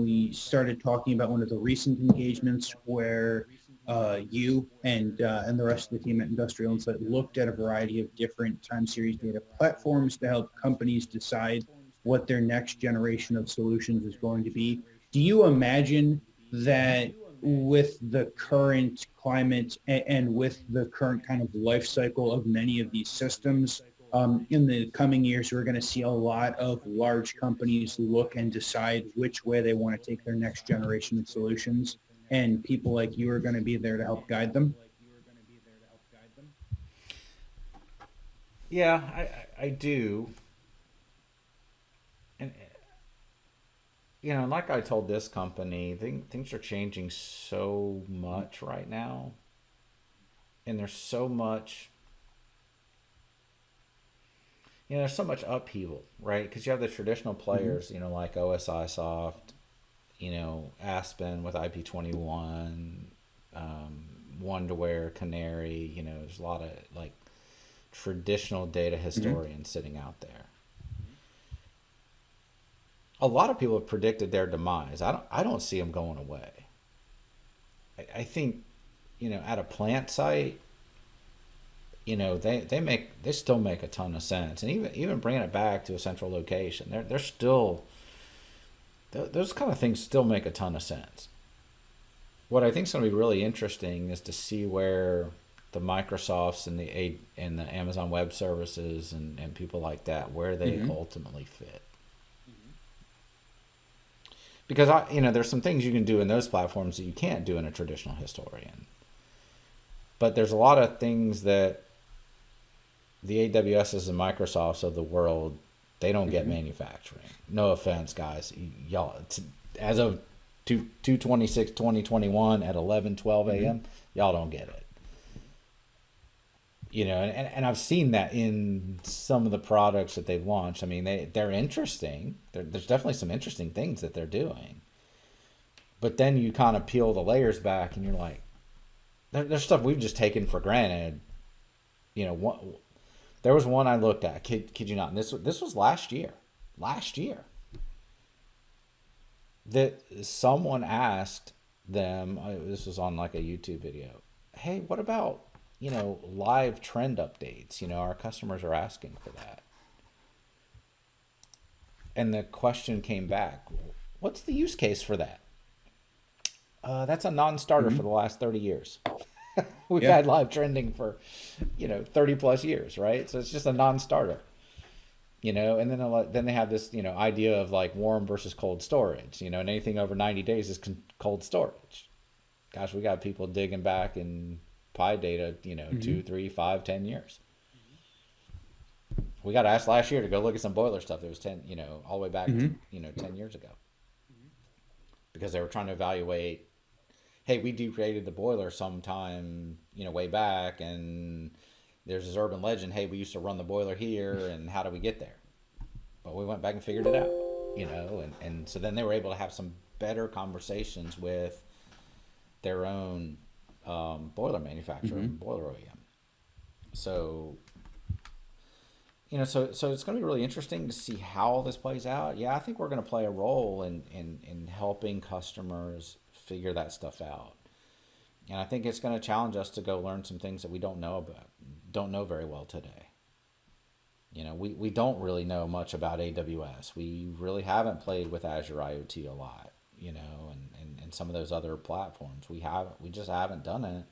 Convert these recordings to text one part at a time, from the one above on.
we started talking about one of the recent engagements where you and the rest of the team at Industrial Insight looked at a variety of different time series data platforms to help companies decide what their next generation of solutions is going to be. Do you imagine that with the current climate and with the current kind of life cycle of many of these systems, in the coming years, we're going to see a lot of large companies look and decide which way they want to take their next generation of solutions, and people like you are going to be there to help guide them? Yeah, I do. And, like I told this company, things are changing so much right now. And there's so much upheaval, right? Because you have the traditional Mm-hmm. players, like OSI Soft, Aspen with IP21, Wonderware, Canary. There's a lot of like traditional data Mm-hmm. historians sitting out there. A lot of people have predicted their demise. I don't see them going away. I think, at a plant site, they still make a ton of sense, and even bringing it back to a central location, they're still those kind of things still make a ton of sense. What I think is going to be really interesting is to see where the Microsofts and the Amazon Web Services and people like that, where they Mm-hmm. ultimately fit. Because there's some things you can do in those platforms that you can't do in a traditional historian. But there's a lot of things that the AWSs and Microsofts of the world, they don't get Mm-hmm. manufacturing. No offense, guys. Y'all, as of 226 2021 at 11:12 Mm-hmm. a.m., y'all don't get it. And I've seen that in some of the products that they've launched. I mean, they're interesting. There's definitely some interesting things that they're doing. But then you kind of peel the layers back and you're like, there's stuff we've just taken for granted. What There was one I looked at. Kid you not? And this was last year. Last year, that someone asked them. This was on like a YouTube video. Hey, what about live trend updates? Our customers are asking for that. And the question came back. What's the use case for that? That's a non-starter Mm-hmm. for the last 30 years. We've Yeah. had live trending for 30 plus years, right? So it's just a non-starter. And then they have this idea of like warm versus cold storage, and anything over 90 days is cold storage. Gosh, we got people digging back in pi data, Mm-hmm. 2, 3, 5, 10 years. We got asked last year to go look at some boiler stuff that was 10, all the way back, Mm-hmm. 10 years ago, because they were trying to evaluate, hey, we degraded the boiler sometime, way back, and there's this urban legend, hey, we used to run the boiler here, and how do we get there? But we went back and figured it out, and so then they were able to have some better conversations with their own boiler manufacturer, Mm-hmm. boiler OEM. So so it's going to be really interesting to see how this plays out. Yeah, I think we're going to play a role in helping customers figure that stuff out. And I think it's going to challenge us to go learn some things that we don't know very well today. We don't really know much about AWS. We really haven't played with Azure IoT a lot, and some of those other platforms. We just haven't done it.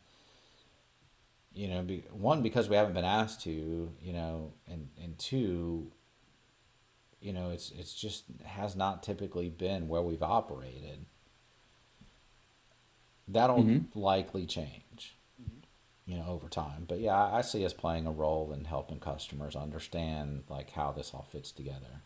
One, because we haven't been asked to, and two, it's just has not typically been where we've operated. That'll Mm-hmm. likely change, over time. But yeah, I see us playing a role in helping customers understand like how this all fits together.